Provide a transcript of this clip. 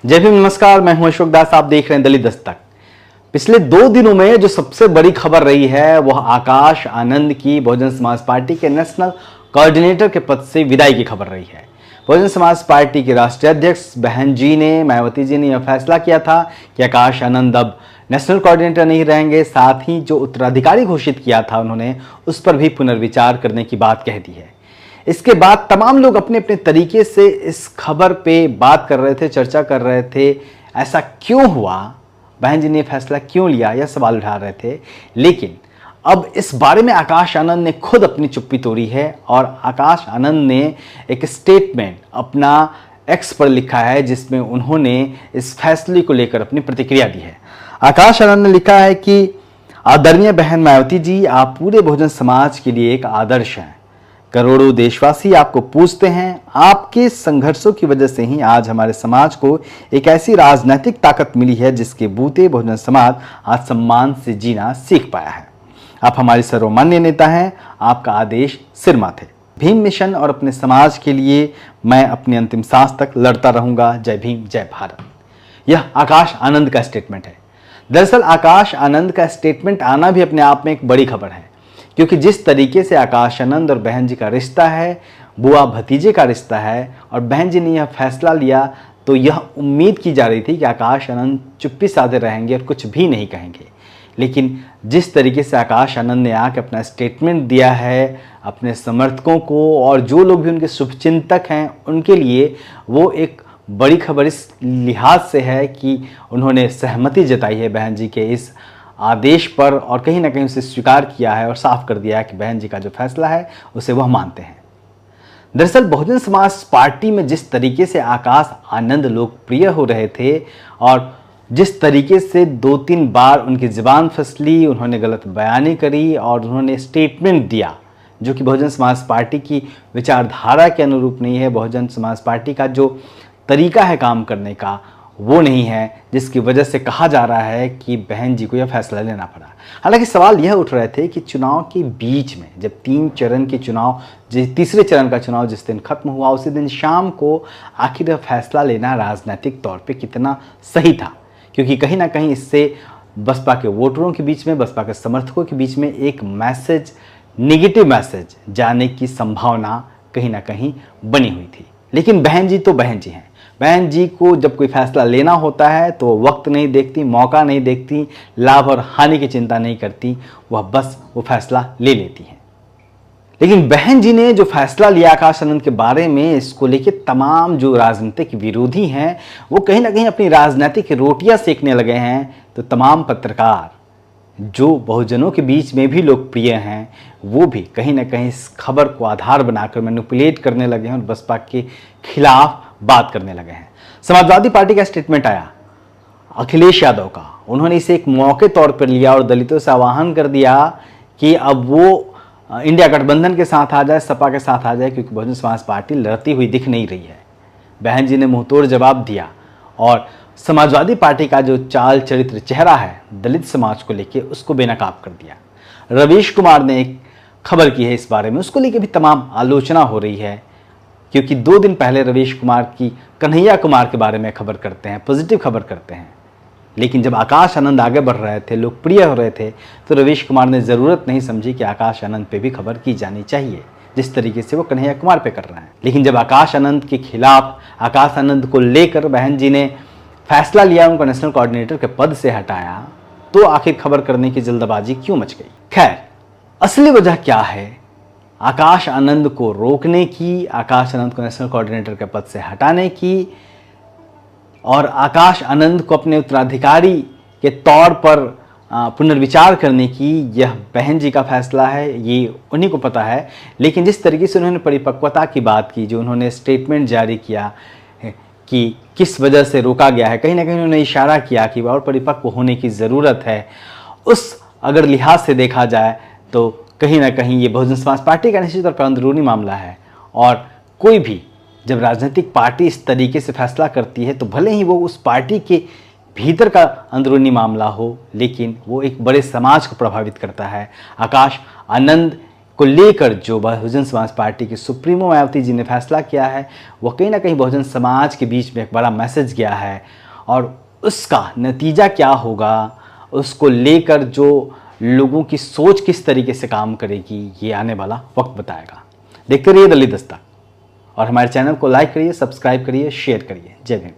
जय भीम, नमस्कार। मैं हूं अशोक दास, आप देख रहे हैं दलित दस्तक। पिछले 2 दिनों में जो सबसे बड़ी खबर रही है वह आकाश आनंद की बहुजन समाज पार्टी के नेशनल कोऑर्डिनेटर के पद से विदाई की खबर रही है। बहुजन समाज पार्टी के राष्ट्रीय अध्यक्ष बहन जी ने, मायावती जी ने यह फैसला किया था कि आकाश आनंद अब नेशनल कोऑर्डिनेटर नहीं रहेंगे। साथ ही जो उत्तराधिकारी घोषित किया था उन्होंने उस पर भी पुनर्विचार करने की बात कह दी है। इसके बाद तमाम लोग अपने अपने तरीके से इस खबर पे बात कर रहे थे, चर्चा कर रहे थे। ऐसा क्यों हुआ, बहन जी ने फैसला क्यों लिया, यह सवाल उठा रहे थे। लेकिन अब इस बारे में आकाश आनंद ने खुद अपनी चुप्पी तोड़ी है और आकाश आनंद ने एक स्टेटमेंट अपना एक्स पर लिखा है जिसमें उन्होंने इस फैसले को लेकर अपनी प्रतिक्रिया दी है। आकाश आनंद ने लिखा है कि आदरणीय बहन मायावती जी, आप पूरे बहुजन समाज के लिए एक आदर्श हैं। करोड़ों देशवासी आपको पूजते हैं। आपके संघर्षों की वजह से ही आज हमारे समाज को एक ऐसी राजनीतिक ताकत मिली है जिसके बूते बहुजन समाज आज सम्मान से जीना सीख पाया है। आप हमारी सर्वमान्य नेता हैं। आपका आदेश सिर माथे। भीम मिशन और अपने समाज के लिए मैं अपनी अंतिम सांस तक लड़ता रहूंगा। जय भीम, जय भारत। यह आकाश आनंद का स्टेटमेंट है। दरअसल आकाश आनंद का स्टेटमेंट आना भी अपने आप में एक बड़ी खबर है, क्योंकि जिस तरीके से आकाश आनंद और बहन जी का रिश्ता है, बुआ भतीजे का रिश्ता है, और बहन जी ने यह फैसला लिया तो यह उम्मीद की जा रही थी कि आकाश आनंद चुप्पी साधे रहेंगे और कुछ भी नहीं कहेंगे। लेकिन जिस तरीके से आकाश आनंद ने आके अपना स्टेटमेंट दिया है अपने समर्थकों को और जो लोग भी उनके शुभचिंतक हैं उनके लिए, वो एक बड़ी खबर इस लिहाज से है कि उन्होंने सहमति जताई है बहन जी के इस आदेश पर और कहीं ना कहीं उसे स्वीकार किया है और साफ कर दिया है कि बहन जी का जो फैसला है उसे वह मानते हैं। दरअसल बहुजन समाज पार्टी में जिस तरीके से आकाश आनंद लोकप्रिय हो रहे थे और जिस तरीके से 2-3 बार उनकी जुबान फिसली, उन्होंने गलत बयानी करी और उन्होंने स्टेटमेंट दिया जो कि बहुजन समाज पार्टी की विचारधारा के अनुरूप नहीं है, बहुजन समाज पार्टी का जो तरीका है काम करने का वो नहीं है, जिसकी वजह से कहा जा रहा है कि बहन जी को यह फैसला लेना पड़ा। हालांकि सवाल यह उठ रहे थे कि चुनाव के बीच में जब 3 चरण के चुनाव, तीसरे चरण का चुनाव जिस दिन खत्म हुआ उसी दिन शाम को आखिर यह फैसला लेना राजनीतिक तौर पे कितना सही था, क्योंकि कहीं ना कहीं इससे बसपा के वोटरों के बीच में, बसपा के समर्थकों के बीच में एक मैसेज, नेगेटिव मैसेज जाने की संभावना कहीं ना कहीं बनी हुई थी। लेकिन बहन जी तो बहन जी हैं। बहन जी को जब कोई फैसला लेना होता है तो वक्त नहीं देखती, मौका नहीं देखती, लाभ और हानि की चिंता नहीं करती, वह बस वो फैसला ले लेती हैं। लेकिन बहन जी ने जो फैसला लिया आकाश आनंद के बारे में, इसको लेके तमाम जो राजनीतिक विरोधी हैं वो कहीं ना कहीं अपनी राजनीतिक रोटियां सेकने लगे हैं। तो तमाम पत्रकार जो बहुजनों के बीच में भी लोकप्रिय हैं वो भी कहीं ना कहीं इस खबर को आधार बनाकर मैनिपुलेट करने लगे हैं और बसपा के खिलाफ बात करने लगे हैं। समाजवादी पार्टी का स्टेटमेंट आया अखिलेश यादव का, उन्होंने इसे एक मौके तौर पर लिया और दलितों से आह्वान कर दिया कि अब वो इंडिया गठबंधन के साथ आ जाए, सपा के साथ आ जाए, क्योंकि बहुजन समाज पार्टी लड़ती हुई दिख नहीं रही है। बहन जी ने मुंहतोड़ जवाब दिया और समाजवादी पार्टी का जो चाल चरित्र चेहरा है दलित समाज को लेके उसको बेनकाब कर दिया। रवीश कुमार ने एक खबर की है इस बारे में, उसको लेके भी तमाम आलोचना हो रही है, क्योंकि 2 दिन पहले रवीश कुमार की कन्हैया कुमार के बारे में खबर करते हैं, पॉजिटिव खबर करते हैं। लेकिन जब आकाश आनंद आगे बढ़ रहे थे, लोकप्रिय हो रहे थे, तो रवीश कुमार ने ज़रूरत नहीं समझी कि आकाश आनंद पे भी खबर की जानी चाहिए जिस तरीके से वो कन्हैया कुमार पे कर रहे हैं। लेकिन जब आकाश आनंद के खिलाफ, आकाश आनंद को लेकर बहन जी ने फैसला लिया, उनको नेशनल कोऑर्डिनेटर के पद से हटाया, तो आखिर खबर करने की जल्दबाजी क्यों मच गई? खैर, असली वजह क्या है आकाश आनंद को रोकने की, आकाश आनंद को नेशनल कोऑर्डिनेटर के पद से हटाने की और आकाश आनंद को अपने उत्तराधिकारी के तौर पर पुनर्विचार करने की, यह बहन जी का फैसला है, ये उन्हीं को पता है। लेकिन जिस तरीके से उन्होंने परिपक्वता की बात की, जो उन्होंने स्टेटमेंट जारी किया कि किस वजह से रोका गया है, कहीं ना कहीं उन्होंने इशारा किया कि और परिपक्व होने की ज़रूरत है। उस अगर लिहाज से देखा जाए तो कहीं ना कहीं ये बहुजन समाज पार्टी का निश्चित तौर पर अंदरूनी मामला है और कोई भी जब राजनीतिक पार्टी इस तरीके से फैसला करती है तो भले ही वो उस पार्टी के भीतर का अंदरूनी मामला हो, लेकिन वो एक बड़े समाज को प्रभावित करता है। आकाश आनंद को लेकर जो बहुजन समाज पार्टी की सुप्रीमो मायावती जी ने फैसला किया है वह कहीं ना कहीं बहुजन समाज के बीच में एक बड़ा मैसेज गया है, और उसका नतीजा क्या होगा उसको लेकर जो लोगों की सोच किस तरीके से काम करेगी ये आने वाला वक्त बताएगा। देखते रहिए दिल्ली दस्तक और हमारे चैनल को लाइक करिए, सब्सक्राइब करिए, शेयर करिए। जय हिंद।